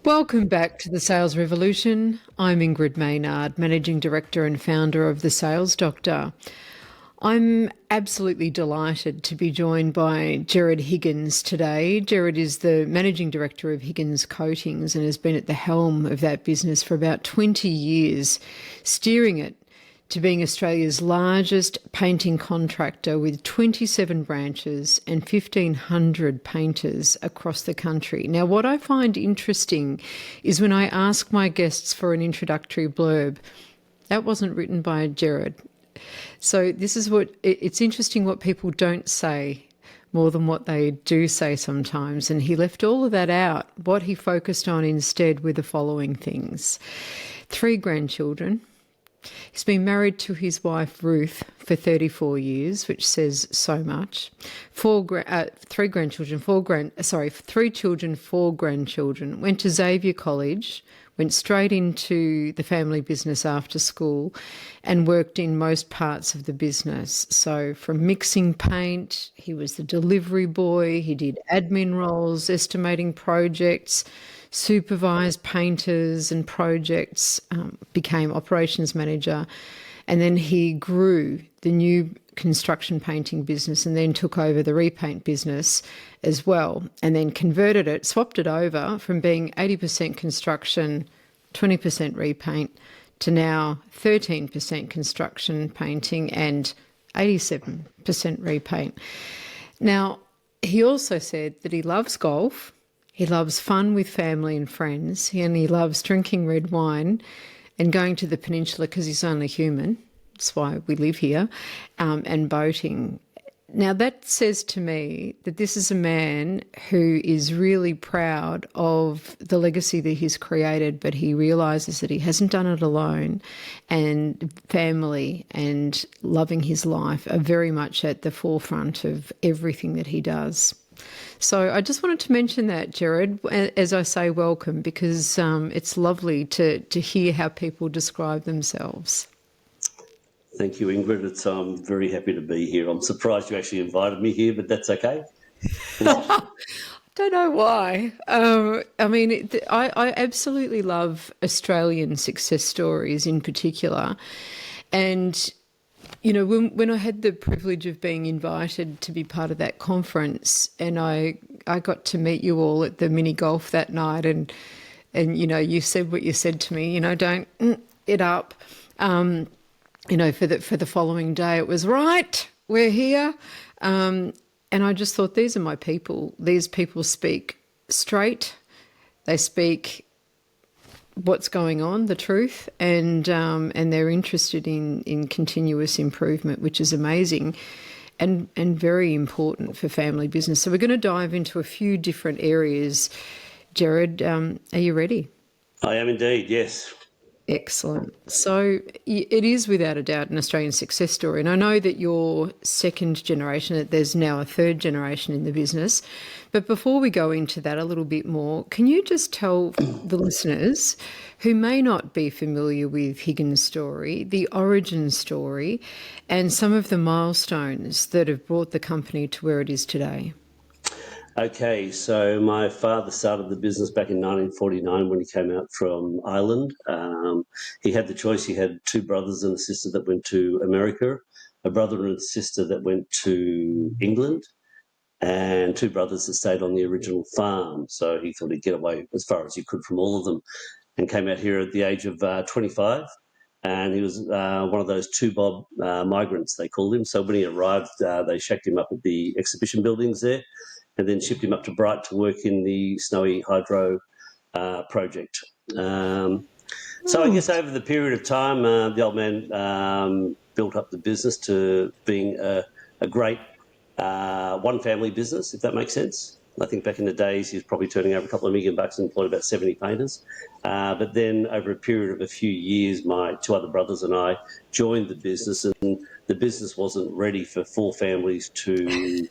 Welcome back to the Sales Revolution. I'm Ingrid Maynard, Managing Director and founder of The Sales Doctor. I'm absolutely delighted to be joined by Gerard Higgins today. Gerard is the Managing Director of Higgins Coatings and has been at the helm of that business for about 20 years, steering it to being Australia's largest painting contractor with 27 branches and 1,500 painters across the country. Now, what I find interesting is when I ask my guests for an introductory blurb, that wasn't written by Gerard. So this is it's interesting what people don't say more than what they do say sometimes. And he left all of that out. What he focused on instead were the following things: 3 grandchildren. He's been married to his wife Ruth for 34 years, which says so much. 3 grandchildren, 3 children, 4 grandchildren. Went to Xavier College, went straight into the family business after school and worked in most parts of the business. So from mixing paint, he was the delivery boy, he did admin roles, estimating projects, supervised painters and projects, became operations manager, and then he grew the new construction painting business and then took over the repaint business as well, and then converted it, swapped it over from being 80% construction, 20% repaint to now 13% construction painting and 87% repaint. Now, he also said that he loves golf. He loves fun with family and friends, and he loves drinking red wine and going to the peninsula because he's only human. That's why we live here, and boating. Now, that says to me that this is a man who is really proud of the legacy that he's created, but he realises that he hasn't done it alone, and family and loving his life are very much at the forefront of everything that he does. So I just wanted to mention that, Gerard, as I say welcome, because it's lovely to hear how people describe themselves. Thank you, Ingrid. I'm very happy to be here. I'm surprised you actually invited me here, but that's okay. Don't know why. I absolutely love Australian success stories in particular. And, you know, when I had the privilege of being invited to be part of that conference, and I got to meet you all at the mini golf that night, and you know, you said what you said to me, you know, don't it up. You know, for the following day, it was right, we're here. And I just thought, these are my people. These people speak straight. They speak what's going on, the truth, and they're interested in continuous improvement, which is amazing and very important for family business. So we're going to dive into a few different areas. Gerard, are you ready? I am indeed, yes. Excellent. So it is without a doubt an Australian success story. And I know that you're second generation, that there's now a third generation in the business. But before we go into that a little bit more, can you just tell the listeners who may not be familiar with Higgins' story, the origin story, and some of the milestones that have brought the company to where it is today? Okay, so my father started the business back in 1949 when he came out from Ireland. He had the choice. He had 2 brothers and a sister that went to America, a brother and a sister that went to England, and 2 brothers that stayed on the original farm. So he thought he'd get away as far as he could from all of them, and came out here at the age of 25. And he was one of those 2-bob migrants, they called him. So when he arrived, they shacked him up at the exhibition buildings there, and then shipped him up to Bright to work in the Snowy Hydro project. So I guess over the period of time, the old man built up the business to being a great one-family business, if that makes sense. I think back in the days, he was probably turning over a couple of $1 million and employed about 70 painters. But then over a period of a few years, my 2 other brothers and I joined the business, and the business wasn't ready for 4 families to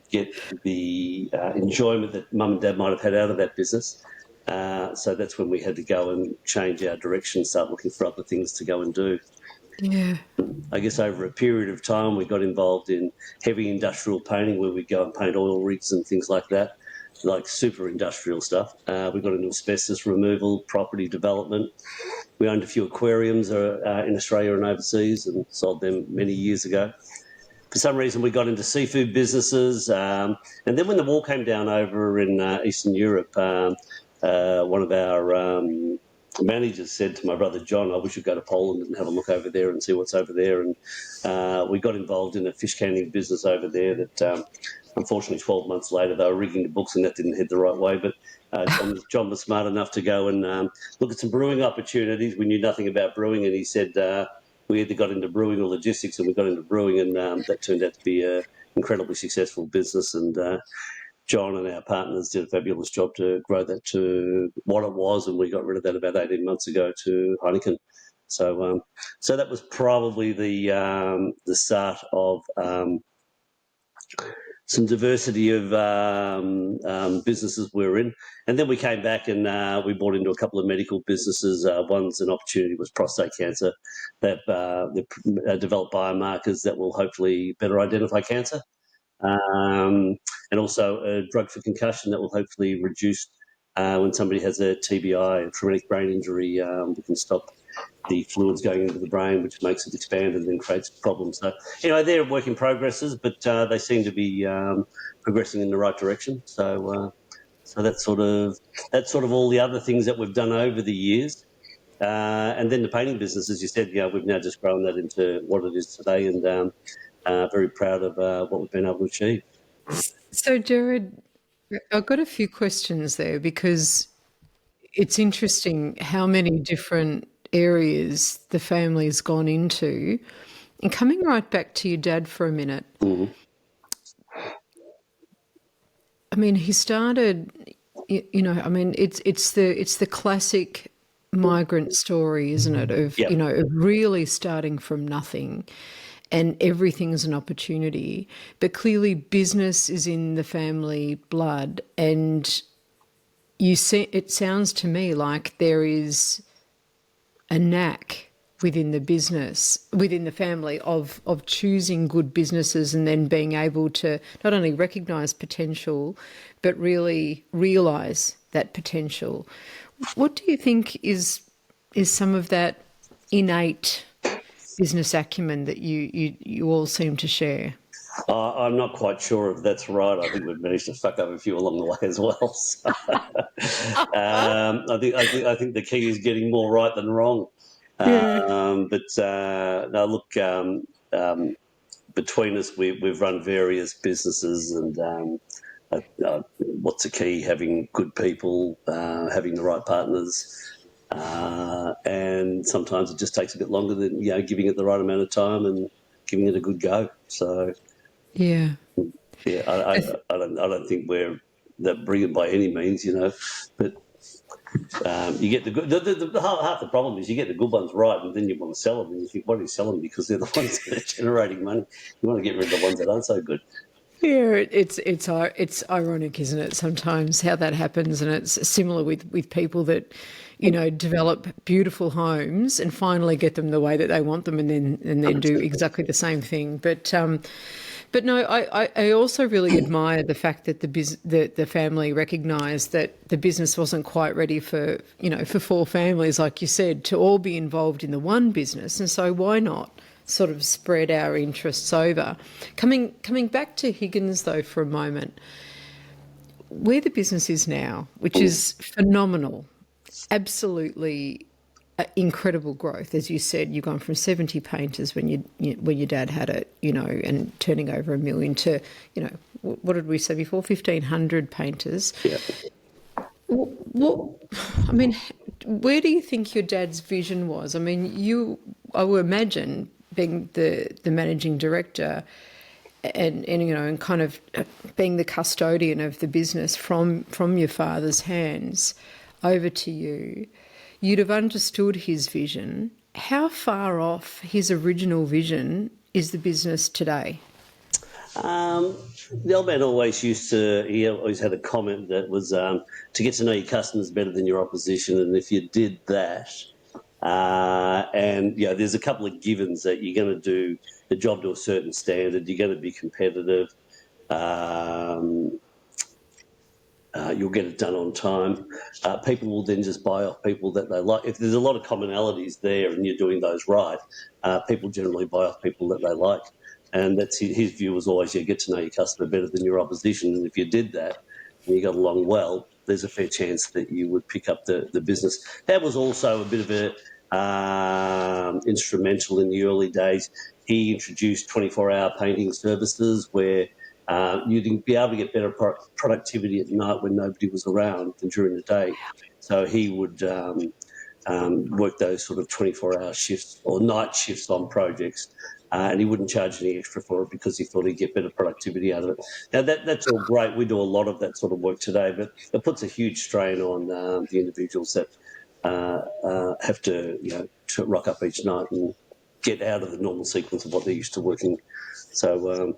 get the enjoyment that mum and dad might have had out of that business. So that's when we had to go and change our direction, start looking for other things to go and do. Yeah. I guess over a period of time, we got involved in heavy industrial painting, where we'd go and paint oil rigs and things like that. like super industrial stuff. We got into asbestos removal, property development. We owned a few aquariums in Australia and overseas and sold them many years ago. For some reason, we got into seafood businesses. And then when the wall came down over in Eastern Europe, one of our managers said to my brother John, "Oh, we should go to Poland and have a look over there and see what's over there." And we got involved in a fish canning business over there that, unfortunately, 12 months later, they were rigging the books and that didn't head the right way. But John was smart enough to go and look at some brewing opportunities. We knew nothing about brewing, and he said we either got into brewing or logistics, and we got into brewing, and that turned out to be an incredibly successful business. And John and our partners did a fabulous job to grow that to what it was, and we got rid of that about 18 months ago to Heineken. So, so that was probably the start of some diversity of businesses we were in. And then we came back and we bought into a couple of medical businesses. One's an opportunity was prostate cancer. They've developed biomarkers that will hopefully better identify cancer. And also a drug for concussion that will hopefully reduce when somebody has a TBI, a traumatic brain injury. We can stop the fluids going into the brain, which makes it expand and then creates problems. So, they're work in progresses, but they seem to be progressing in the right direction. So, so that's sort of all the other things that we've done over the years. And then the painting business, as you said, we've now just grown that into what it is today, and very proud of what we've been able to achieve. So, Gerard, I've got a few questions there because it's interesting how many different areas the family's gone into. And coming right back to your dad for a minute, I mean, he started, it's the classic migrant story, isn't it? Of Yep. Of really starting from nothing, and everything is an opportunity. But clearly, business is in the family blood, and it sounds to me like there is a knack within the business, within the family, of choosing good businesses and then being able to not only recognise potential, but really realise that potential. What do you think is some of that innate business acumen that you all seem to share? I'm not quite sure if that's right. I think we've managed to fuck up a few along the way as well. So, I think the key is getting more right than wrong. Yeah. But no, look, between us, we've run various businesses, and what's the key? Having good people, having the right partners, and sometimes it just takes a bit longer than giving it the right amount of time and giving it a good go. So. Yeah. Yeah, I don't think we're that brilliant by any means, but you get the good. Half the problem is you get the good ones right, and then you want to sell them, and you think, why do you sell them? Because they're the ones that are generating money. You want to get rid of the ones that aren't so good. Yeah, it's ironic, isn't it? Sometimes how that happens, and it's similar with people that, develop beautiful homes and finally get them the way that they want them, and then do exactly the same thing. But no, I also really admire the fact that the family recognised that the business wasn't quite ready for for four families, like you said, to all be involved in the one business, and so why not sort of spread our interests over. Coming back to Higgins though for a moment, where the business is now, which is phenomenal, absolutely incredible growth. As you said, you've gone from 70 painters when your dad had it, and turning over $1 million to, what did we say before? 1,500 painters. Yeah. I mean, where do you think your dad's vision was? I mean, I would imagine, being the managing director and kind of being the custodian of the business from your father's hands over to you, you'd have understood his vision. How far off his original vision is the business today? The old man always he always had a comment that was to get to know your customers better than your opposition, and if you did that, and there's a couple of givens that you're going to do the job to a certain standard, you're going to be competitive, You'll get it done on time. People will then just buy off people that they like. If there's a lot of commonalities there and you're doing those right, people generally buy off people that they like. And that's his view was always, you get to know your customer better than your opposition. And if you did that and you got along well, there's a fair chance that you would pick up the business. That was also a bit of a instrumental in the early days. He introduced 24-hour painting services where you'd be able to get better productivity at night when nobody was around than during the day. So he would work those sort of 24-hour shifts or night shifts on projects, and he wouldn't charge any extra for it because he thought he'd get better productivity out of it. Now, that's all great. We do a lot of that sort of work today, but it puts a huge strain on the individuals that have to, to rock up each night and get out of the normal sequence of what they're used to working. So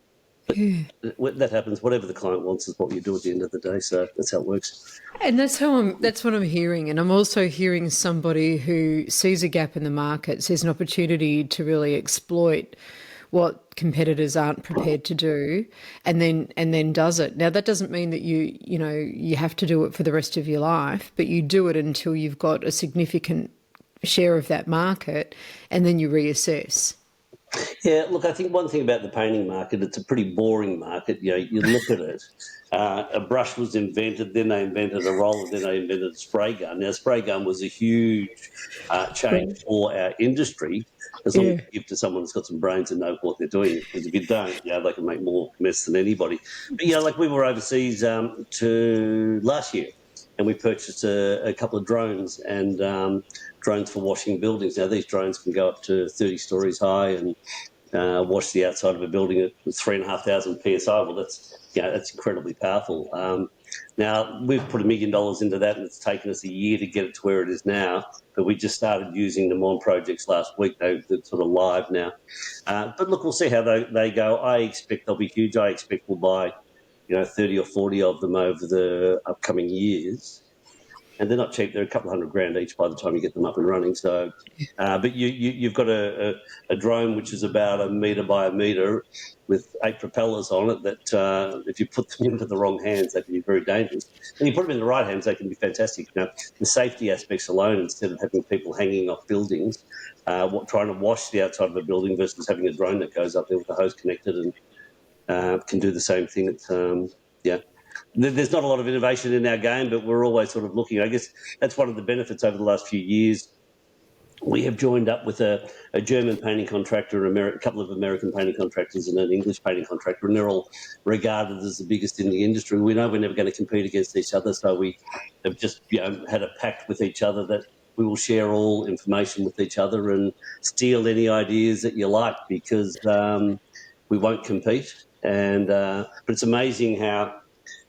that happens. Whatever the client wants is what you do at the end of the day. So that's how it works. And that's what I'm hearing. And I'm also hearing somebody who sees a gap in the market, sees an opportunity to really exploit what competitors aren't prepared to do, and then does it. Now, that doesn't mean that you have to do it for the rest of your life, but you do it until you've got a significant share of that market, and then you reassess. Yeah, look, I think one thing about the painting market, it's a pretty boring market. You look at it, a brush was invented, then they invented a roller, then they invented a spray gun. Now, spray gun was a huge change for our industry, as long as you give to someone that's got some brains and know what they're doing. Because if you don't, they can make more mess than anybody. But, like we were overseas to last year, and we purchased a couple of drones and drones for washing buildings. Now, these drones can go up to 30 stories high and wash the outside of a building at 3,500 PSI. Well, that's incredibly powerful. Now, we've put $1 million into that, and it's taken us a year to get it to where it is now. But we just started using them on projects last week. They're sort of live now. But look, we'll see how they go. I expect they'll be huge. I expect we'll buy 30 or 40 of them over the upcoming years. And they're not cheap. They're a couple of $100,000 each by the time you get them up and running. So, but you've got a drone which is about 1 metre by 1 metre with 8 propellers on it that if you put them into the wrong hands, they can be very dangerous. When you put them in the right hands, they can be fantastic. The safety aspects alone, instead of having people hanging off buildings, trying to wash the outside of a building versus having a drone that goes up there with the hose connected and can do the same thing. It's, There's not a lot of innovation in our game, but we're always sort of looking. I guess that's one of the benefits over the last few years. We have joined up with a German painting contractor, a couple of American painting contractors and an English painting contractor, and they're all regarded as the biggest in the industry. We know we're never going to compete against each other, so we have just had a pact with each other that we will share all information with each other and steal any ideas that you like, because we won't compete. But it's amazing how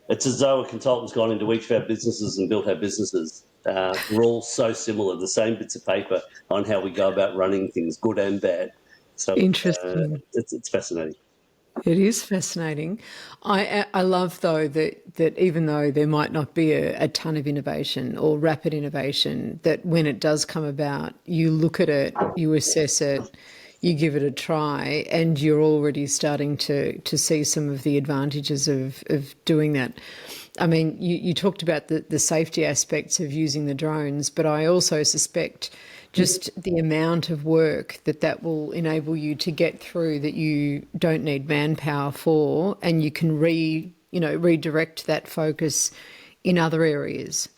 it's as though a consultant's gone into each of our businesses and built our businesses. We're all so similar, the same bits of paper on how we go about running things, good and bad. So Interesting. It's fascinating. It is fascinating. I love, though, that even though there might not be a ton of innovation or rapid innovation, that when it does come about, you look at it, you assess it, you give it a try, and you're already starting to see some of the advantages of doing that. I mean, you talked about the safety aspects of using the drones, but I also suspect just the amount of work that will enable you to get through that you don't need manpower for, and you can redirect that focus in other areas.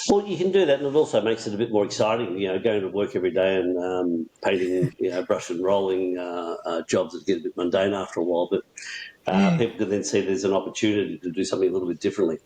Well, you can do that, and it also makes it a bit more exciting, going to work every day and painting, brush and rolling jobs that get a bit mundane after a while, but people can then see there's an opportunity to do something a little bit differently.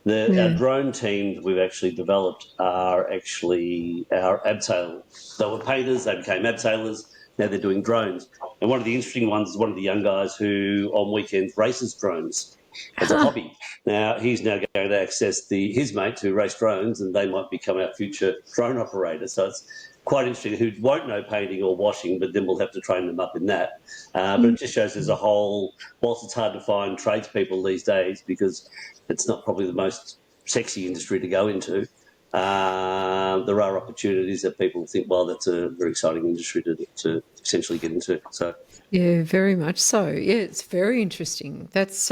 Our drone teams we've actually developed are actually our abseilers. They were painters, they became abseilers, now they're doing drones. And one of the interesting ones is one of the young guys who on weekends races drones as a hobby. Now, he's now going to access his mates who race drones, and they might become our future drone operator. So it's quite interesting, who won't know painting or washing, but then we'll have to train them up in that. But it just shows there's a whole, whilst it's hard to find tradespeople these days because it's not probably the most sexy industry to go into, there are opportunities that people think, well, that's a very exciting industry to potentially get into. So yeah, very much so. Yeah, it's very interesting. That's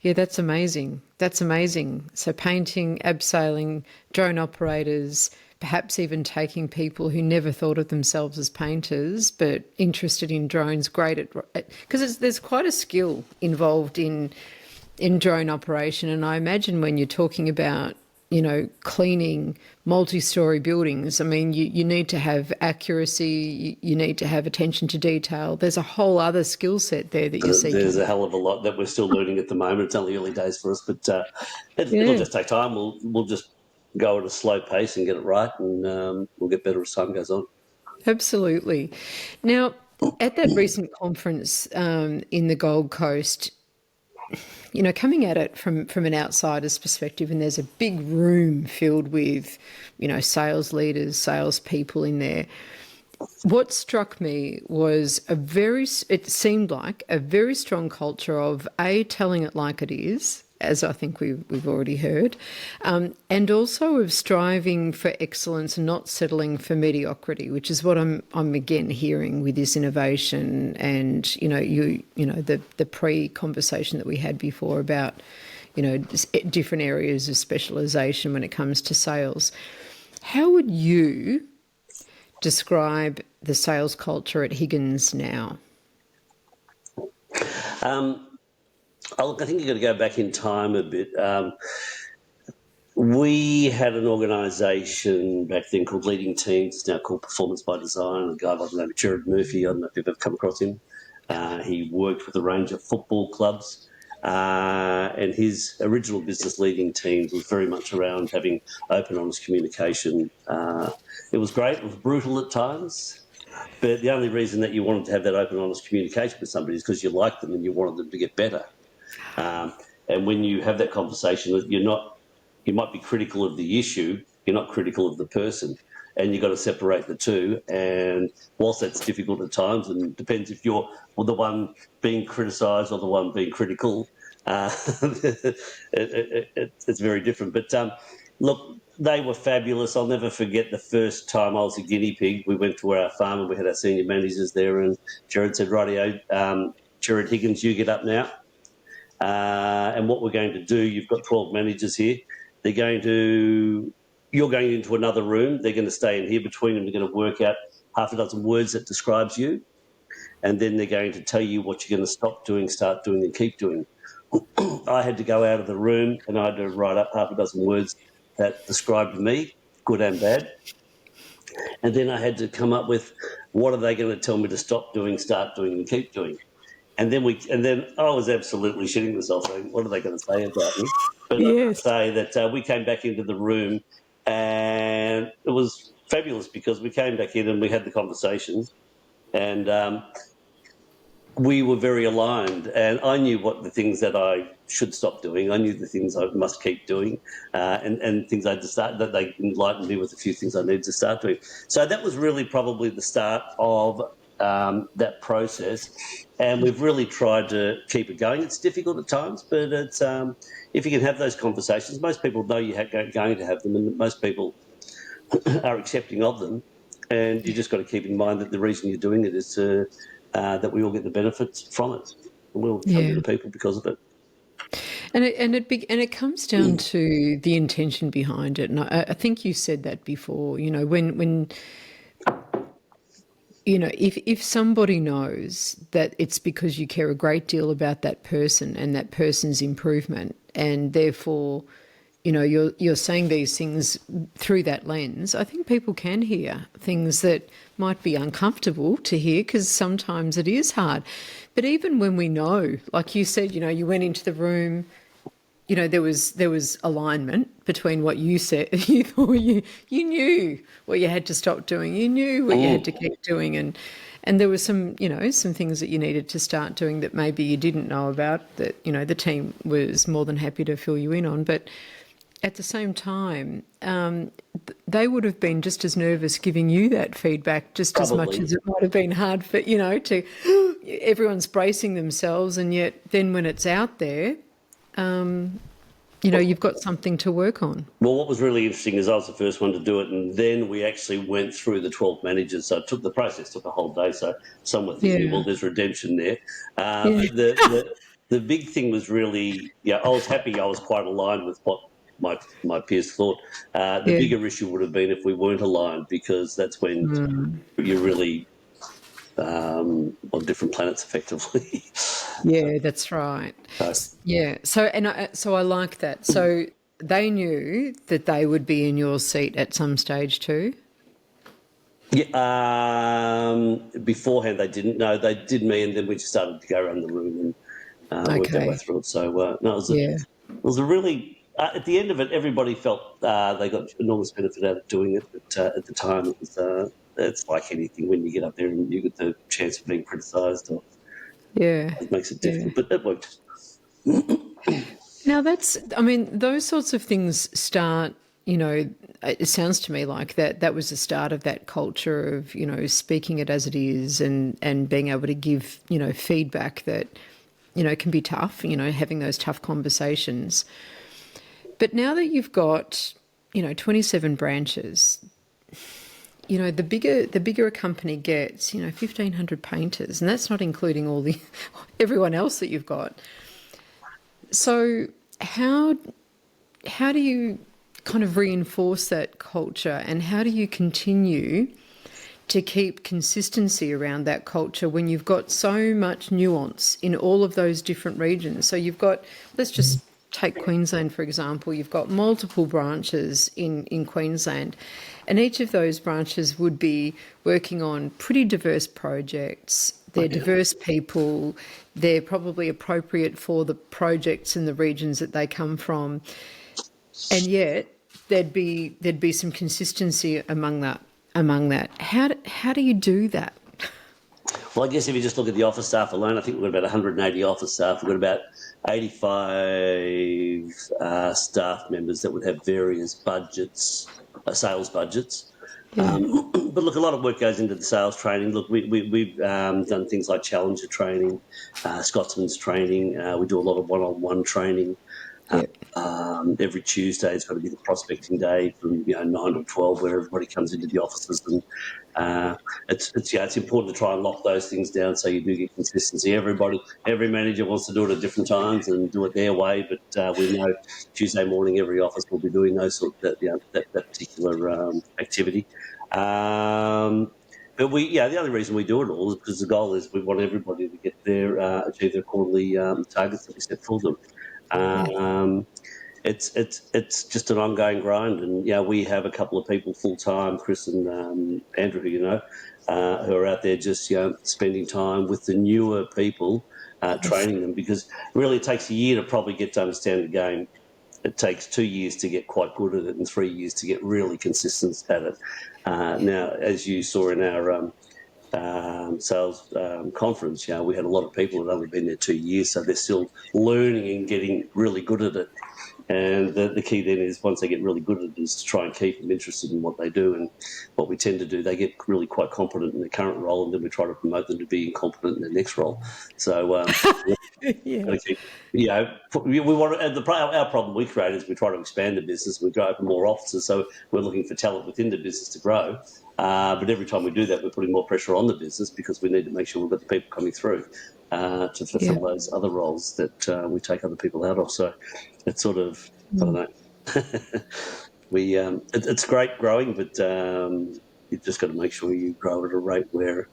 Yeah, that's amazing. That's amazing. So painting, abseiling, drone operators, perhaps even taking people who never thought of themselves as painters but interested in drones, great at because there's quite a skill involved in drone operation. And I imagine when you're talking about, cleaning multi-story buildings, I mean, you need to have accuracy, you need to have attention to detail. There's a whole other skill set there that you're There's seeking. a hell of a lot that we're still learning at the moment. It's only early days for us, but it'll Yeah, just take time. We'll just go at a slow pace and get it right, and we'll get better as time goes on. absolutely. Now, at that recent conference in the Gold Coast, coming at it from an outsider's perspective, and there's a big room filled with, sales leaders, salespeople in there. What struck me was it seemed like a very strong culture of telling it like it is, as I think we've already heard, and also of striving for excellence and not settling for mediocrity, which is what I'm again hearing with this innovation and the pre-conversation that we had before about different areas of specialisation when it comes to sales. How would you describe the sales culture at Higgins now? Look, I think you've got to go back in time a bit. We had an organisation back then called Leading Teams. It's now called Performance by Design. A guy by the name of Gerard Murphy, I don't know if you've ever come across him. He worked with a range of football clubs. And his original business, Leading Teams, was very much around having open, honest communication. It was great. It was brutal at times. But the only reason that you wanted to have that open, honest communication with somebody is because you liked them and you wanted them to get better. And when you have that conversation, you might be critical of the issue, you're not critical of the person. And you've got to separate the two. And whilst that's difficult at times, and it depends if you're the one being criticised or the one being critical, it's very different. But look, they were fabulous. I'll never forget the first time I was a guinea pig. We went to our farm and we had our senior managers there, and Gerard said, "Rightio, Gerard Higgins, you get up now. And what we're going to do, you've got 12 managers here. You're going into another room. They're going to stay in here between them. They're going to work out half a dozen words that describes you. And then they're going to tell you what you're going to stop doing, start doing, and keep doing." I had to go out of the room and I had to write up half a dozen words that described me, good and bad. And then I had to come up with what are they going to tell me to stop doing, start doing, and keep doing. And then I was absolutely shitting myself. Saying, what are they going to say about me? But I Yes. say that we came back into the room and it was fabulous because we came back in and we had the conversation and we were very aligned. And I knew what the things that I should stop doing. I knew the things I must keep doing and things I had to start, that they enlightened me with a few things I needed to start doing. So that was really probably the start of that process, and we've really tried to keep it going. It's difficult at times, but it's if you can have those conversations, most people know you're going to have them, and most people are accepting of them. And you just got to keep in mind that the reason you're doing it is that we all get the benefits from it, and we'll come to the people because of it. And it comes down to the intention behind it. And I think you said that before. When if somebody knows that it's because you care a great deal about that person and that person's improvement, and therefore, you're saying these things through that lens, I think people can hear things that might be uncomfortable to hear because sometimes it is hard. But even when we know, like you said, you went into the room, there was alignment between what you said. You thought you knew what you had to stop doing. You knew what you had to keep doing, and there were some some things that you needed to start doing that maybe you didn't know about that the team was more than happy to fill you in on. But at the same time, they would have been just as nervous giving you that feedback, just as much as it might have been hard for to everyone's bracing themselves, and yet then when it's out there. You've got something to work on. Well, what was really interesting is I was the first one to do it, and then we actually went through the 12 managers. So the process took a whole day. So some were thinking, well, there's redemption there. the big thing was really, I was happy. I was quite aligned with what my peers thought. The Yeah. bigger issue would have been if we weren't aligned, because that's when you're really on different planets, effectively. Yeah, that's right. So, Yeah. So I like that. So they knew that they would be in your seat at some stage too. yeah, beforehand they didn't. No, they did me, and then we just started to go around the room and worked our way Okay. through it. So no, Yeah. it was a really at the end of it, everybody felt they got enormous benefit out of doing it. But at the time, it was it's like anything when you get up there and you get the chance of being criticised, or Yeah. it makes it Yeah. difficult. But it worked. Now I mean, those sorts of things start, it sounds to me like that was the start of that culture of, speaking it as it is and being able to give, feedback that, can be tough, having those tough conversations. But now that you've got, 27 branches, the bigger a company gets, 1,500 painters, and that's not including everyone else that you've got. So how do you kind of reinforce that culture, and how do you continue to keep consistency around that culture when you've got so much nuance in all of those different regions? So you've got, let's just take Queensland, for example. You've got multiple branches in Queensland, and each of those branches would be working on pretty diverse projects. They're diverse people. They're probably appropriate for the projects and the regions that they come from. And yet there'd be some consistency among that. How do you do that? Well, I guess if you just look at the office staff alone, I think we've got about 180 office staff. We've got about 85 staff members that would have various budgets, sales budgets. Yeah. But look, a lot of work goes into the sales training. Look, we've done things like Challenger training, Scotsman's training. We do a lot of one-on-one training. Yeah. Every Tuesday it's got to be the prospecting day from 9 to 12, where everybody comes into the offices, and it's important to try and lock those things down so you do get consistency. Every manager wants to do it at different times and do it their way, but we know Tuesday morning every office will be doing that particular activity. But the only reason we do it all is because the goal is we want everybody to get achieve their quarterly targets that we set for them. It's just an ongoing grind, and we have a couple of people full time, Chris and Andrew, who are out there just spending time with the newer people, training them, because really it takes a year to probably get to understand the game. It takes 2 years to get quite good at it, and 3 years to get really consistent at it. Now, as you saw in our sales conference, we had a lot of people that have only been there 2 years, so they're still learning and getting really good at it. And the key then is, once they get really good at it, is to try and keep them interested in what they do. And what we tend to do, they get really quite competent in their current role, and then we try to promote them to being competent in their next role. So Yeah. keep, we want to, our problem we create is we try to expand the business. We open more offices, so we're looking for talent within the business to grow. But every time we do that, we're putting more pressure on the business, because we need to make sure we've got the people coming through to fulfil those other roles that we take other people out of. So it's sort of, I don't know. It's great growing, but you've just got to make sure you grow at a rate where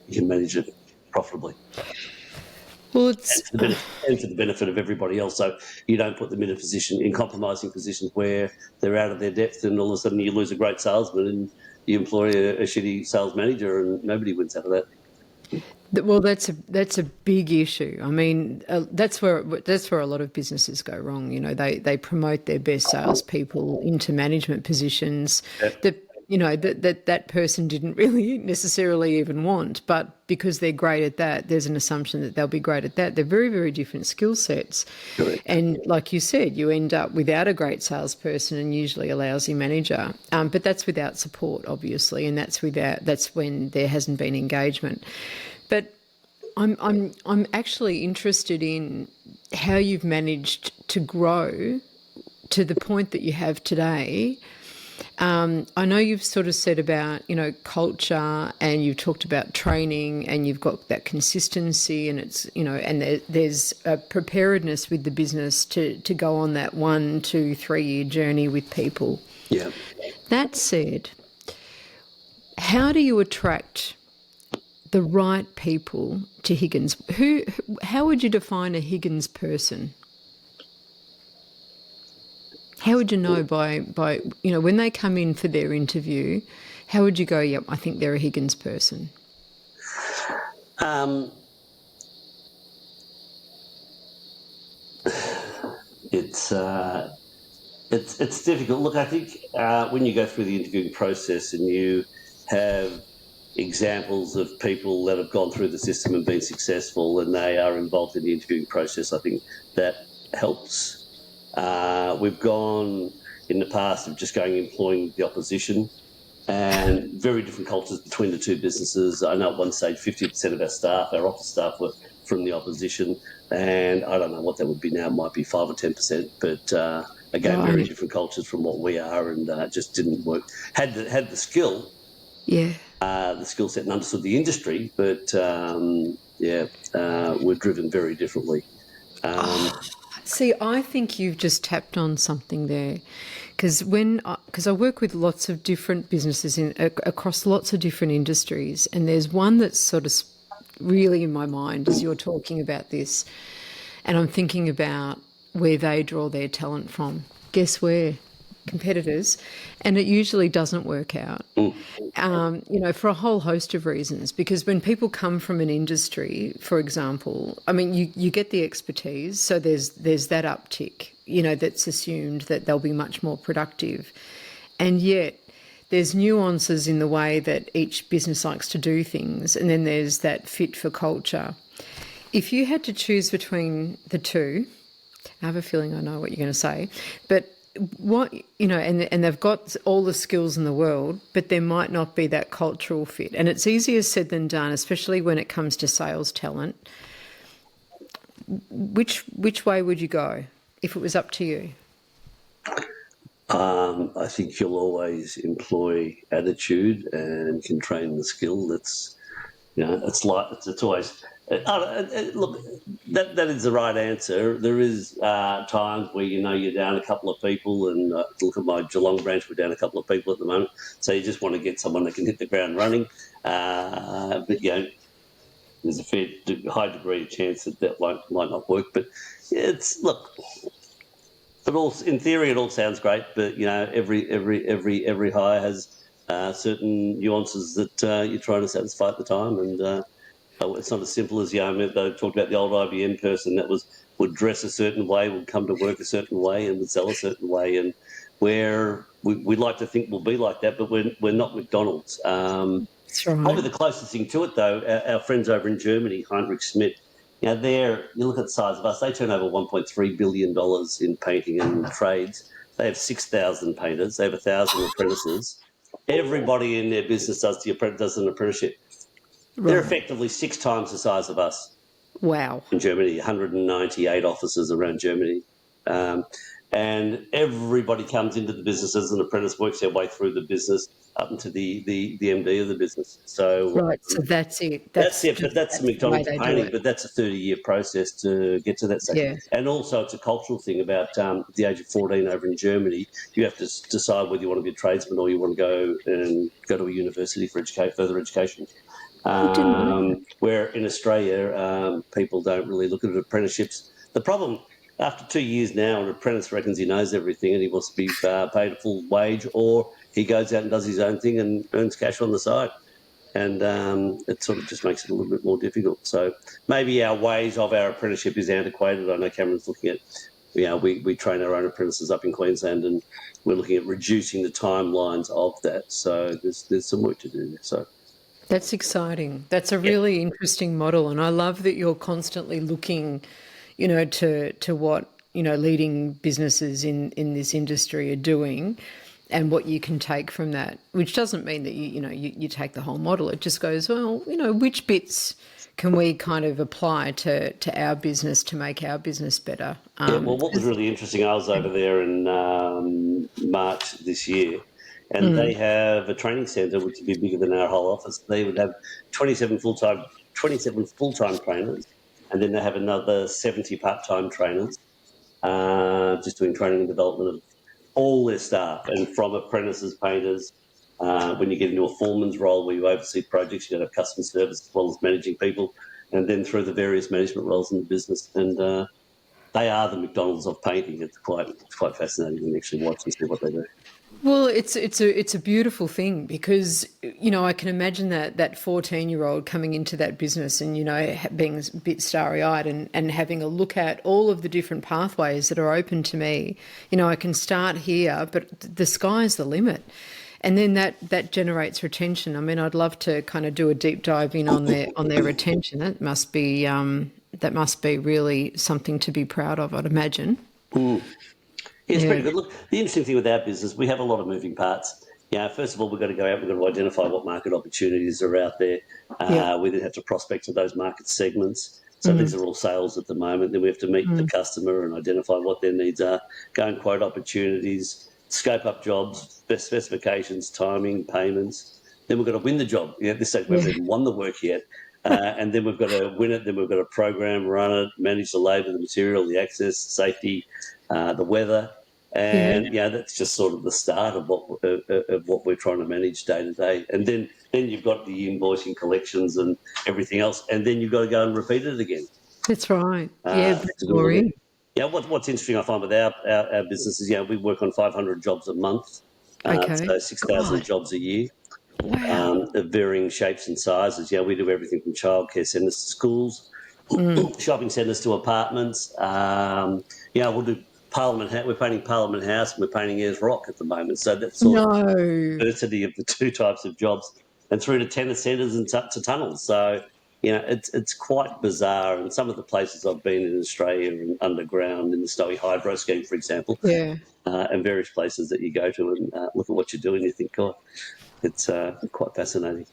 you can manage it profitably. Well, and for the benefit of everybody else. So you don't put them in compromising positions where they're out of their depth, and all of a sudden you lose a great salesman and you employ a shitty sales manager, and nobody wins out of that. well, that's a big issue. I mean, that's where a lot of businesses go wrong. They promote their best salespeople into management positions that person didn't really necessarily even want, but because they're great at that, there's an assumption that they'll be great at that. They're very, very different skill sets. Correct. And like you said, you end up without a great salesperson and usually a lousy manager. But that's without support, obviously, and that's when there hasn't been engagement. But I'm actually interested in how you've managed to grow to the point that you have today, I know you've sort of said about, culture, and you've talked about training, and you've got that consistency, and it's, and there's a preparedness with the business to go on that 1, 2, 3 year journey with people. Yeah. That said, how do you attract the right people to Higgins? How would you define a Higgins person? How would you know by when they come in for their interview, how would you go, yep, I think they're a Higgins person? It's difficult. Look, I think when you go through the interviewing process and you have examples of people that have gone through the system and been successful and they are involved in the interviewing process, I think that helps. We've gone in the past of just going employing the opposition, and very different cultures between the two businesses. I know at one stage 50% of our staff, our office staff, were from the opposition, and I don't know what that would be now. It might be 5 or 10%, but again, very different cultures from what we are, and just didn't work. Had the skill, the skill set, and understood the industry, but we're driven very differently. See, I think you've just tapped on something there, because I work with lots of different businesses across lots of different industries, and there's one that's sort of really in my mind as you're talking about this, and I'm thinking about where they draw their talent from. Guess where? Competitors, and it usually doesn't work out, for a whole host of reasons. Because when people come from an industry, for example, I mean, you get the expertise, so there's that uptick, that's assumed that they'll be much more productive, and yet there's nuances in the way that each business likes to do things, and then there's that fit for culture. If you had to choose between the two, I have a feeling I know what you're going to say, but and they've got all the skills in the world, but there might not be that cultural fit. And it's easier said than done, especially when it comes to sales talent. Which way would you go if it was up to you? I think you'll always employ attitude and can train the skill. That's, it's always. Look, that is the right answer. There is times where you're down a couple of people, and look at my Geelong branch, we're down a couple of people at the moment. So you just want to get someone that can hit the ground running. But there's a high degree of chance that might not work. But in theory it all sounds great. But every hire has certain nuances that you're trying to satisfy at the time, and. It's not as simple as, they talked about the old IBM person that would dress a certain way, would come to work a certain way, and would sell a certain way. And where we'd like to think we'll be like that, but we're not McDonald's. That's right. Probably the closest thing to it, though, our friends over in Germany, Heinrich Schmidt, you look at the size of us, they turn over $1.3 billion in painting and trades. They have 6,000 painters. They have 1,000 apprentices. Everybody in their business does an apprenticeship. Right. They're effectively 6 times the size of us. Wow. In Germany, 198 offices around Germany. And everybody comes into the business as an apprentice, works their way through the business up into the MD of the business. So right, so that's it. That's it, but that's the McDonald's painting, but that's a 30-year process to get to that stage. Yeah. And also it's a cultural thing about the age of 14 over in Germany. You have to decide whether you want to be a tradesman or you want to go to a university for further education. Where in Australia, people don't really look at apprenticeships. The problem, after 2 years now, an apprentice reckons he knows everything and he wants to be paid a full wage, or he goes out and does his own thing and earns cash on the side. And it sort of just makes it a little bit more difficult. So maybe our ways of our apprenticeship is antiquated. I know Cameron's looking at, we train our own apprentices up in Queensland, and we're looking at reducing the timelines of that. So there's some work to do there. So. That's exciting. That's a really interesting model, and I love that you're constantly looking, to what leading businesses in this industry are doing, and what you can take from that. Which doesn't mean that you take the whole model. It just goes, well, which bits can we kind of apply to our business to make our business better? What was really interesting, I was over there in March this year. and they have a training centre which would be bigger than our whole office. They would have 27 full-time trainers, and then they have another 70 part-time trainers, just doing training and development of all their staff, and from apprentices, painters. When you get into a foreman's role where you oversee projects, you've got to have customer service as well as managing people, and then through the various management roles in the business. And they are the McDonald's of painting. It's quite fascinating when you actually watch and see what they do. Well, it's a beautiful thing because I can imagine that 14-year-old coming into that business and being a bit starry-eyed and having a look at all of the different pathways that are open to me. I can start here, but the sky's the limit. And then that generates retention. I mean, I'd love to kind of do a deep dive in on their retention. That must be really something to be proud of, I'd imagine. Yeah, it's pretty good. Look, the interesting thing with our business, we have a lot of moving parts. First of all, we've got to go out, we've got to identify what market opportunities are out there. We then have to prospect to those market segments. So these are all sales at the moment. Then we have to meet the customer and identify what their needs are, go and quote opportunities, scope up jobs, specifications, timing, payments. Then we've got to win the job. At this stage, we haven't even won the work yet. And then we've got to win it. Then we've got to program, run it, manage the labour, the material, the access, safety, the weather. And that's just sort of the start of what we're trying to manage day to day. And then you've got the invoicing, collections, and everything else. And then you've got to go and repeat it again. That's right. What's interesting I find with our business is we work on 500 jobs a month, so 6,000 jobs a year. Wow. Of varying shapes and sizes. We do everything from childcare centres to schools, shopping centres to apartments. We'll do Parliament. We're painting Parliament House and we're painting Ayers Rock at the moment. So that's sort of the diversity of the two types of jobs, and through to tennis centres and to tunnels. So it's quite bizarre. And some of the places I've been in Australia and underground in the Snowy Hydro scheme, for example, and various places that you go to and look at what you're doing, you think, God, it's quite fascinating.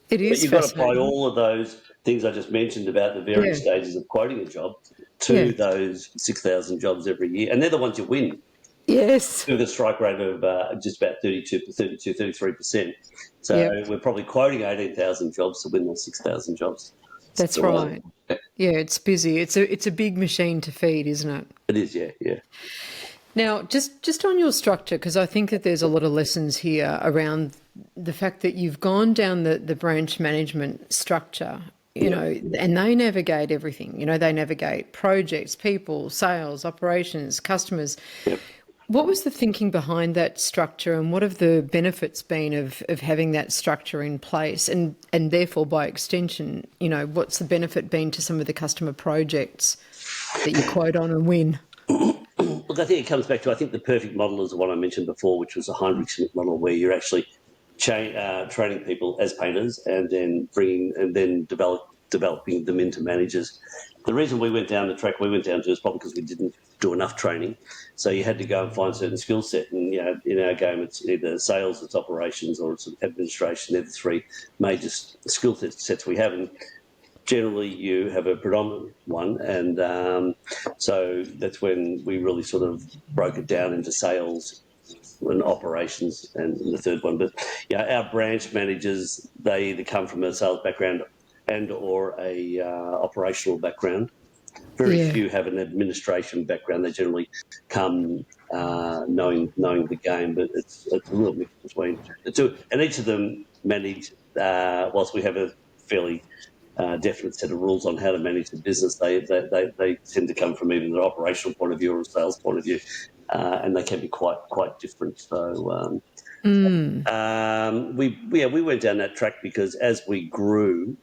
It is. But you've got to apply all of those things I just mentioned about the various stages of quoting a job to those 6,000 jobs every year. And they're the ones you win. Yes. With a strike rate of just about 33%. So we're probably quoting 18,000 jobs to win those 6,000 jobs. That's right. Yeah, it's busy. It's a big machine to feed, isn't it? It is, yeah. Now, just on your structure, because I think that there's a lot of lessons here around the fact that you've gone down the branch management structure, and they navigate everything. They navigate projects, people, sales, operations, customers. Yep. What was the thinking behind that structure, and what have the benefits been of having that structure in place, and therefore by extension, what's the benefit been to some of the customer projects that you quote on and win? Look, I think it comes back to, the perfect model is the one I mentioned before, which was a Heinrich Schmidt model, where you're actually training people as painters and then developing them into managers. The reason we went down the track we went down to is probably because we didn't do enough training. So you had to go and find certain skill set. And, in our game, it's either sales, it's operations, or it's administration. They're the three major skill sets we have. And generally you have a predominant one. And so that's when we really sort of broke it down into sales and operations and the third one. But our branch managers, they either come from a sales background and or a operational background. Very few have an administration background. They generally come knowing the game, but it's a real mix between the two. And each of them manage, whilst we have a fairly definite set of rules on how to manage the business, they tend to come from either an operational point of view or a sales point of view, and they can be quite different. So we went down that track because as we grew,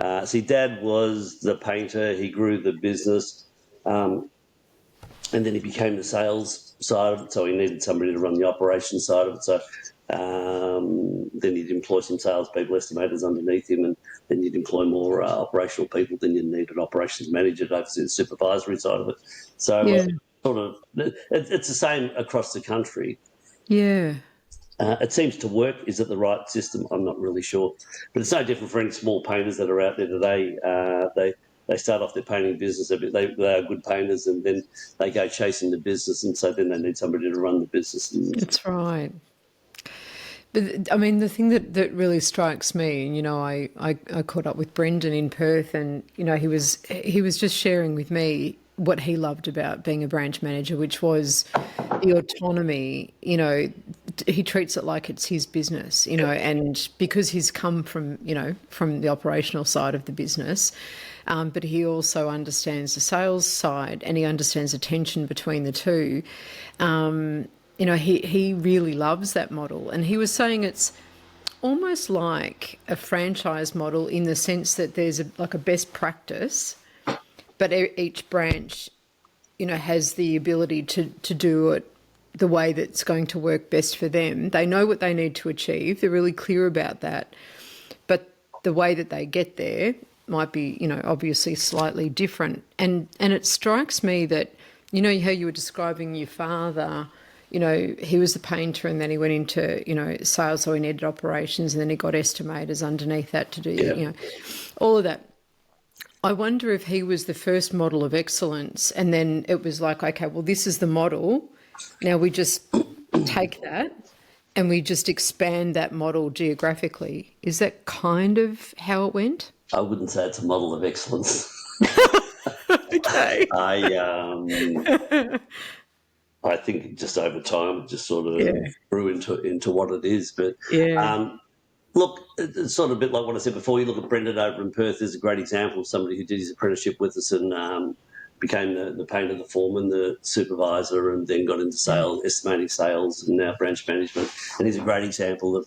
Dad was the painter, he grew the business, and then he became the sales side of it, so he needed somebody to run the operations side of it. So then you'd employ some salespeople, estimators underneath him, and then you'd employ more operational people. Then you'd need an operations manager to oversee the supervisory side of it. So it's the same across the country. Yeah. It seems to work. Is it the right system? I'm not really sure. But it's no different for any small painters that are out there today. They start off their painting business. They are good painters, and then they go chasing the business, and so then they need somebody to run the business. That's right. But I mean, the thing that really strikes me, and I caught up with Brendan in Perth, and he was just sharing with me what he loved about being a branch manager, which was the autonomy. He treats it like it's his business, and because he's come from the operational side of the business, but he also understands the sales side, and he understands the tension between the two. He really loves that model. And he was saying it's almost like a franchise model in the sense that there's like a best practice, but each branch, has the ability to do it the way that's going to work best for them. They know what they need to achieve. They're really clear about that. But the way that they get there might be, obviously slightly different. And it strikes me that, how you were describing your father, he was the painter and then he went into, sales, so he needed operations, and then he got estimators underneath that to do, all of that. I wonder if he was the first model of excellence, and then it was like, okay, well, this is the model. Now we just take that and we just expand that model geographically. Is that kind of how it went? I wouldn't say it's a model of excellence. Okay. I think just over time, it just sort of grew into what it is. But look, it's sort of a bit like what I said before. You look at Brendan over in Perth. There's a great example of somebody who did his apprenticeship with us and became the painter, the foreman, the supervisor, and then got into sales, estimating sales, and now branch management. And he's a great example of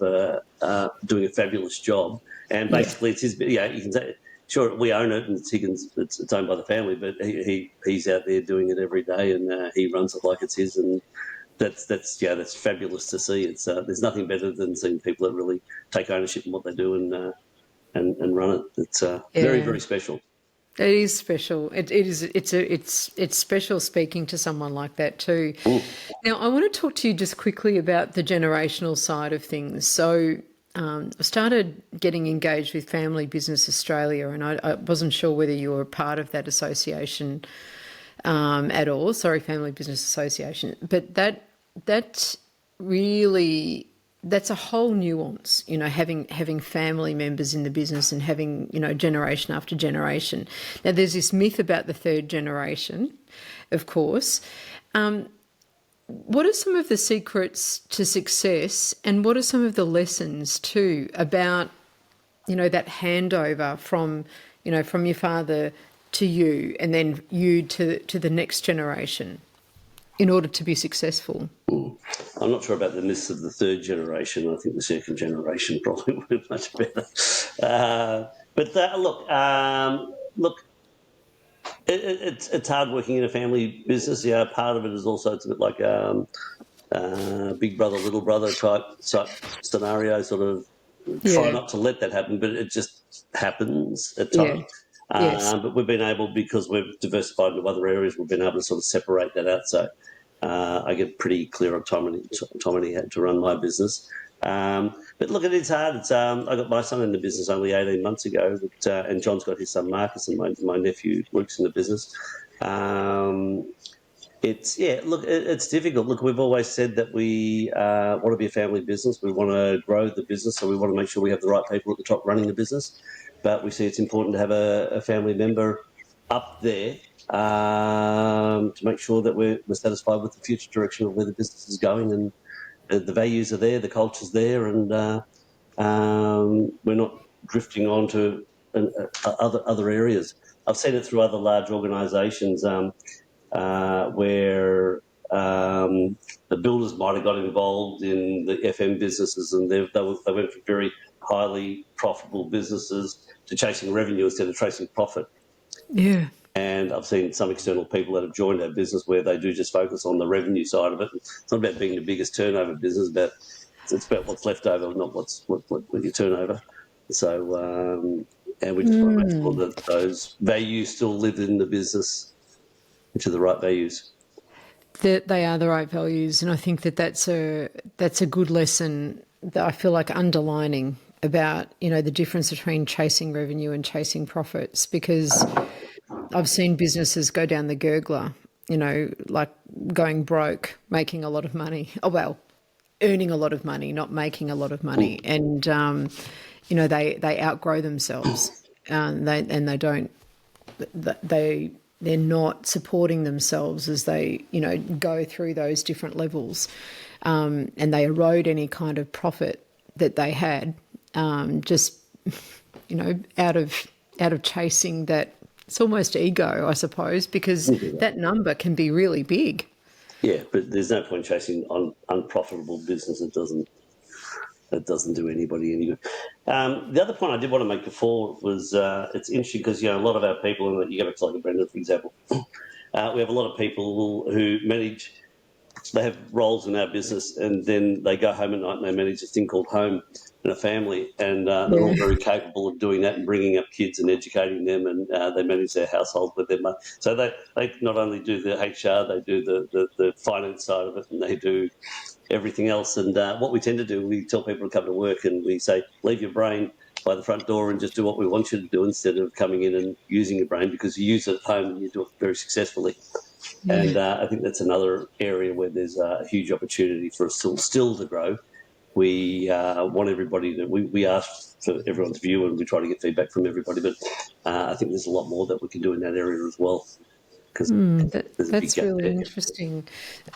doing a fabulous job. And basically, it's his. You can say, sure, we own it, and it's Higgins. It's owned by the family, but he's out there doing it every day, and he runs it like it's his. And that's fabulous to see. It's there's nothing better than seeing people that really take ownership in what they do and run it. It's very, very special. It is special. It's special speaking to someone like that too. Ooh. Now, I want to talk to you just quickly about the generational side of things. So I started getting engaged with Family Business Australia, and I wasn't sure whether you were a part of that association at all. Sorry, Family Business Association. But that really, that's a whole nuance, having family members in the business and having, generation after generation. Now, there's this myth about the third generation, of course. What are some of the secrets to success, and what are some of the lessons too about, that handover from your father to you, and then you to the next generation, in order to be successful? I'm not sure about the myths of the third generation. I think the second generation probably would be much better. Look, it's hard working in a family business. Yeah, part of it is also it's a bit like big brother, little brother type scenario. Sort of try not to let that happen, but it just happens at times. Yes. But we've been able, because we've diversified into other areas, we've been able to sort of separate that out. So I get pretty clear autonomy to run my business. But look, it's hard. I got my son in the business only 18 months ago, and John's got his son Marcus, and my nephew works in the business. It's difficult. Look, we've always said that we want to be a family business. We want to grow the business, so we want to make sure we have the right people at the top running the business. But we see it's important to have a family member up there to make sure that we're satisfied with the future direction of where the business is going, and the values are there, the culture's there, and we're not drifting on to other areas. I've seen it through other large organisations where the builders might have got involved in the FM businesses, and they went from very highly profitable businesses to chasing revenue instead of chasing profit. Yeah. And I've seen some external people that have joined our business where they do just focus on the revenue side of it. It's not about being the biggest turnover business, but it's about what's left over, not what your turnover. So, and we just want to make sure that those values still live in the business, which are the right values. That they are the right values, and I think that's a good lesson that I feel like underlining about the difference between chasing revenue and chasing profits, because I've seen businesses go down the gurgler, like going broke, making a lot of money. Oh, well, earning a lot of money, not making a lot of money, and they outgrow themselves, they don't they're not supporting themselves as they go through those different levels, and they erode any kind of profit that they had, just out of chasing that. It's almost ego, I suppose, because that number can be really big. Yeah, but there's no point chasing unprofitable business. It doesn't do anybody any good. The other point I did want to make before was it's interesting because a lot of our people, and you go back to like Brendan, for example, we have a lot of people who manage. They have roles in our business, and then they go home at night and they manage a thing called home and a family, and they're all very capable of doing that and bringing up kids and educating them, and they manage their household with their money. So they not only do the HR, they do the finance side of it, and they do everything else. And what we tend to do, we tell people to come to work and we say, leave your brain by the front door and just do what we want you to do instead of coming in and using your brain, because you use it at home and you do it very successfully. Yeah. And I think that's another area where there's a huge opportunity for us still to grow. We want everybody to, we ask for everyone's view and we try to get feedback from everybody, but I think there's a lot more that we can do in that area as well. That's really interesting.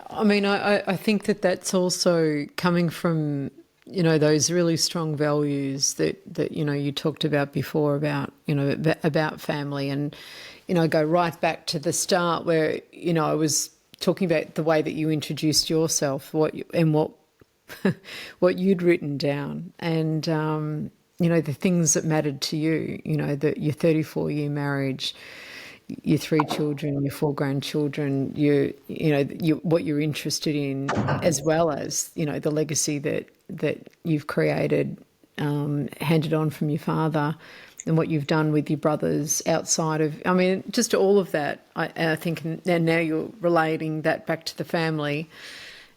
I mean, I think that's also coming from, those really strong values that you talked about before about family, and, go right back to the start where, I was talking about the way that you introduced yourself, what you'd written down, and, the things that mattered to you, that your 34-year marriage, your 3 children, your 4 grandchildren, what you're interested in, as well as, the legacy that you've created, handed on from your father, and what you've done with your brothers outside of, just all of that. I think, and now you're relating that back to the family.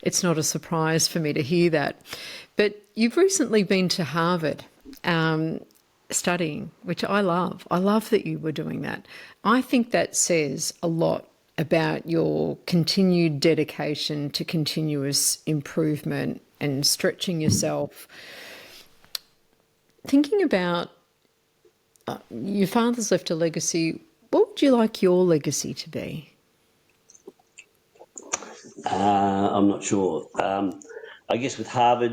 It's not a surprise for me to hear that. But you've recently been to Harvard, studying, which I love. I love that you were doing that. I think that says a lot about your continued dedication to continuous improvement and stretching yourself. Thinking about your father's left a legacy, what would you like your legacy to be? I'm not sure. I guess with Harvard,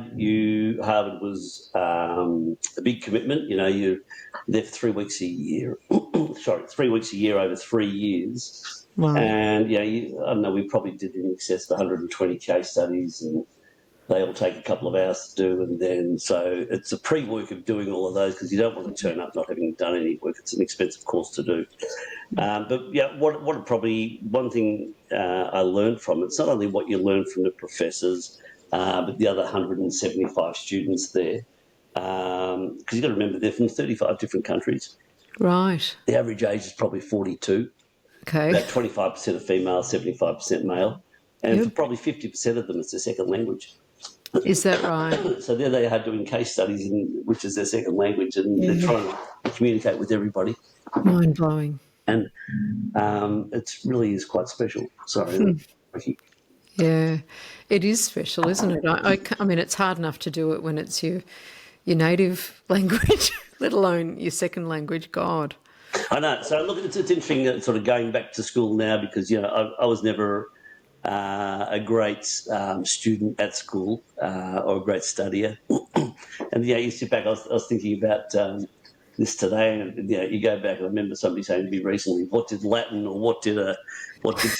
Harvard was a big commitment. You're there for 3 weeks a year. 3 weeks a year over 3 years. Wow. And I don't know, we probably did in excess of 120 case studies, and they all take a couple of hours to do. And then so it's a pre-work of doing all of those, because you don't want to turn up not having done any work. It's an expensive course to do. But what probably one thing I learned from it, it's not only what you learn from the professors, but the other 175 students there, because you've got to remember they're from 35 different countries. Right. The average age is probably 42. Okay. About 25% are female, 75% male, and for probably 50% of them it's their second language. Is that right? So there they are doing case studies, which is their second language, and they're trying to communicate with everybody. Mind blowing. And it really is quite special. Sorry. Yeah, it is special, isn't it? I mean, it's hard enough to do it when it's your native language, let alone your second language. God. I know. So look, it's interesting sort of going back to school now, because I was never a great student at school or a great studier, and you sit back. I was thinking about this today, and you go back. I remember somebody saying to me recently, "What did Latin or what did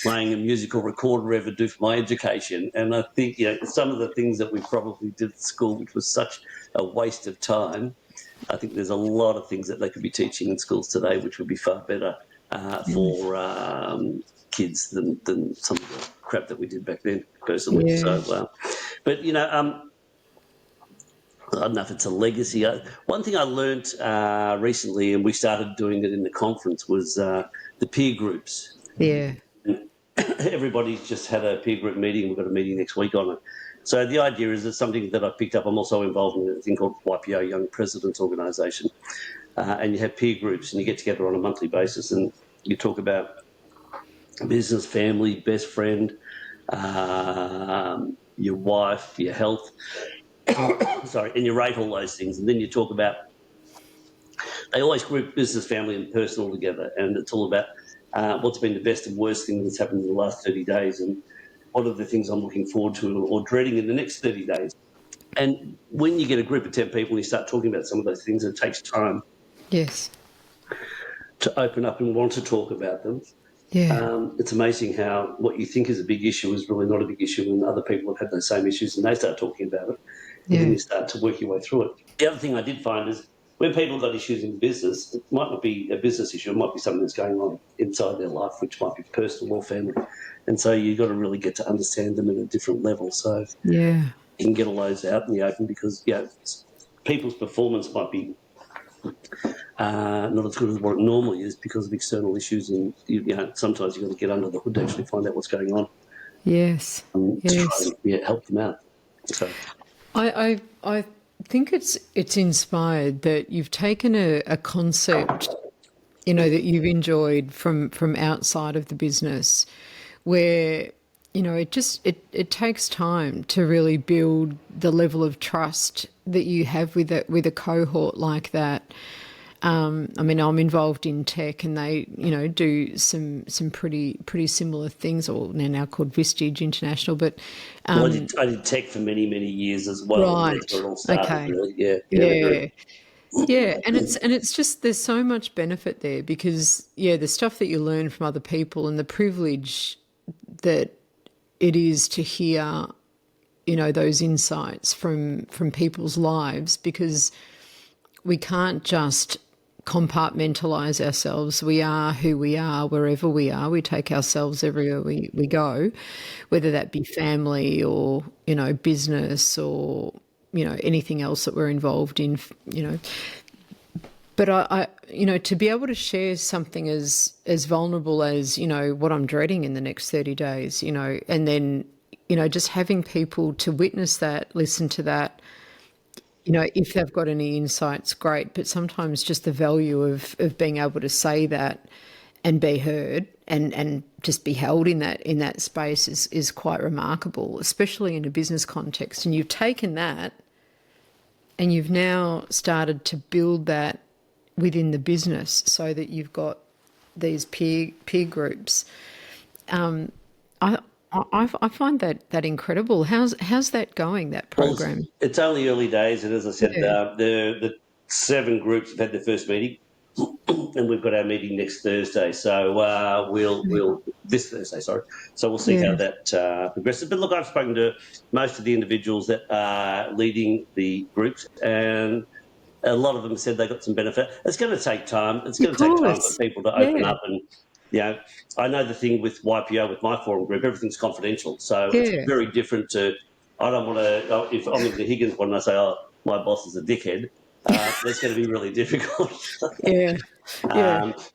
playing a musical recorder ever do for my education?" And I think some of the things that we probably did at school, which was such a waste of time. I think there's a lot of things that they could be teaching in schools today, which would be far better for kids than some of the crap that we did back then, personally. Yeah. So, but I don't know if it's a legacy. One thing I learnt recently, and we started doing it in the conference, was the peer groups. Yeah. Everybody's just had a peer group meeting. We've got a meeting next week on it. So the idea is it's something that I've picked up. I'm also involved in a thing called YPO, Young Presidents Organisation. And you have peer groups and you get together on a monthly basis and you talk about business, family, best friend, your wife, your health, sorry, and you rate all those things. And then you talk about, they always group business, family and personal together, and it's all about what's been the best and worst thing that's happened in the last 30 days and what are the things I'm looking forward to or dreading in the next 30 days. And when you get a group of 10 people and you start talking about some of those things, it takes time Yes. to open up and want to talk about them. Yeah. It's amazing how what you think is a big issue is really not a big issue, and other people have had those same issues and they start talking about it, and then you start to work your way through it. The other thing I did find is when people have got issues in business, it might not be a business issue, it might be something that's going on inside their life, which might be personal or family. And so you've got to really get to understand them at a different level. So Yeah. you can get all those out in the open because, people's performance might be not as good as what it normally is because of external issues, and sometimes you've got to get under the hood to actually find out what's going on. Yes. To try and help them out. So I think it's inspired that you've taken a concept, that you've enjoyed from outside of the business, where it takes time to really build the level of trust that you have with a cohort like that. I'm involved in tech, and they, do some pretty similar things, or they're now called Vistage International. But I did tech for many years as well. Right. That's where it all started, Okay. really. Yeah, and it's just there's so much benefit there because the stuff that you learn from other people and the privilege that it is to hear, those insights from people's lives, because we can't just compartmentalize ourselves. We are who we are wherever we are. We take ourselves everywhere we go, whether that be family or, business or, anything else that we're involved in, But I to be able to share something as vulnerable as, what I'm dreading in the next 30 days, and then, just having people to witness that, listen to that, if they've got any insights, great. But sometimes just the value of being able to say that and be heard and just be held in that space is quite remarkable, especially in a business context. And you've taken that and you've now started to build that within the business so that you've got these peer groups. I find that incredible. How's that going, that program? Well, it's only early days, and as I said, the 7 groups have had their first meeting, and we've got our meeting next Thursday. So we'll this Thursday, sorry. So we'll see how that progresses. But look, I've spoken to most of the individuals that are leading the groups, and a lot of them said they got some benefit. It's going to take time. It's going to take time for people to open up and. I know the thing with YPO, with my forum group, everything's confidential. So it's very different to, I don't want to, if I'm in the Higgins one and I say, my boss is a dickhead, that's going to be really difficult.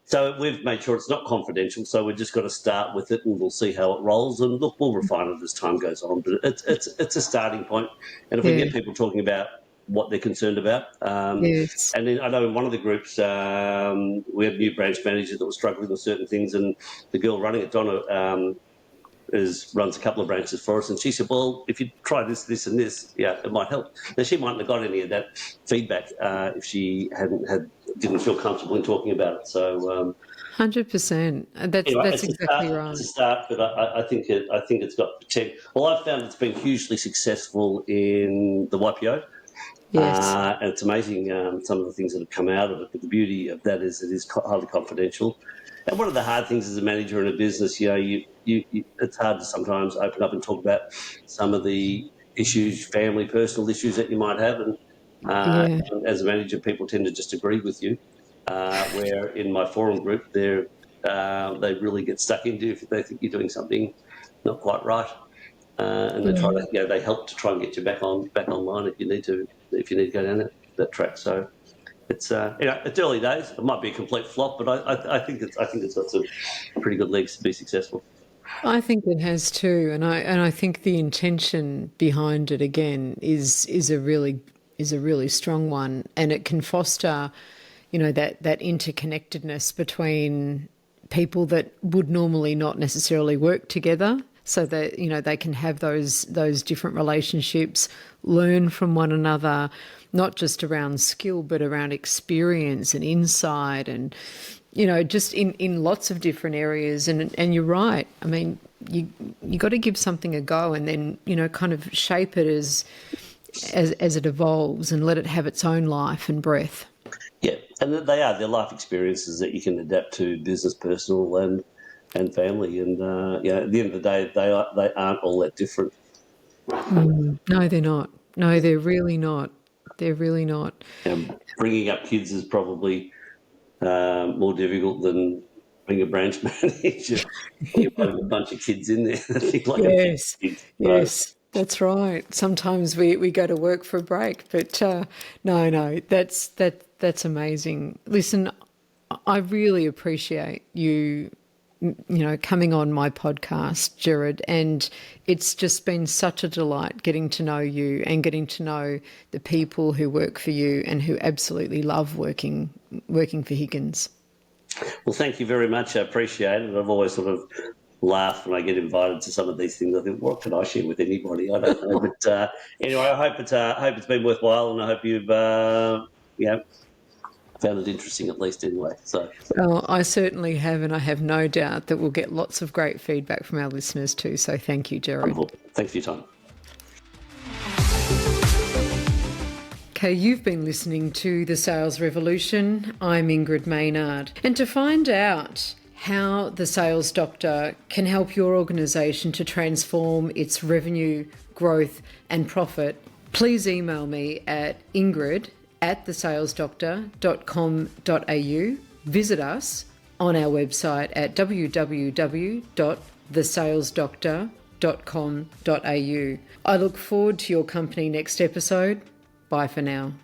So we've made sure it's not confidential. So we've just got to start with it and we'll see how it rolls. And look, we'll refine it as time goes on. But it's a starting point. And if we get people talking about what they're concerned about. And then I know in one of the groups, we have a new branch manager that was struggling with certain things, and the girl running it, Donna, runs a couple of branches for us, and she said, well, if you try this, this and this, it might help. Now, she mightn't have got any of that feedback if she didn't feel comfortable in talking about it. So 100%. That's exactly right. It's a start, but I think it's got potential. Well, I've found it's been hugely successful in the YPO. And it's amazing some of the things that have come out of it. But the beauty of that is it is highly confidential. And one of the hard things as a manager in a business, it's hard to sometimes open up and talk about some of the issues, family, personal issues that you might have. And as a manager, people tend to just agree with you. Where in my forum group, they really get stuck into if they think you're doing something not quite right. And they try to, they help to try and get you back online if you need to go down that track. So it's it's early days. It might be a complete flop, but I think it's got some pretty good legs to be successful. I think it has too, and I think the intention behind it again is a really strong one, and it can foster, that interconnectedness between people that would normally not necessarily work together. so that, you know, they can have those different relationships, learn from one another, not just around skill, but around experience and insight and, you know, just in lots of different areas. And you're right. I mean, you got to give something a go and then, you know, kind of shape it as it evolves and let it have its own life and breath. Yeah, and they're life experiences that you can adapt to business, personal, and family. And at the end of the day, they aren't all that different. No, they're not. No, they're really not. They're really not. Bringing up kids is probably more difficult than being a branch manager. You've got a bunch of kids in there. Yes, Kids. yes, that's right. Sometimes we go to work for a break, but no, that's amazing. Listen, I really appreciate you, you know, coming on my podcast, Gerard, and it's just been such a delight getting to know you and getting to know the people who work for you and who absolutely love working for Higgins. Well, thank you very much. I appreciate it. I've always sort of laughed when I get invited to some of these things. I think, what can I share with anybody? I don't know. But anyway, I hope it's been worthwhile, and I hope you've found it interesting at least anyway. So, Oh, I certainly have, and I have no doubt that we'll get lots of great feedback from our listeners too. So thank you, Gerard. wonderful. Thanks for your time. Okay, you've been listening to The Sales Revolution. I'm Ingrid Maynard. And to find out how the Sales Doctor can help your organisation to transform its revenue, growth and profit, please email me at ingrid@thesalesdoctor.com.au. Visit us on our website at www.thesalesdoctor.com.au. I look forward to your company next episode. Bye for now.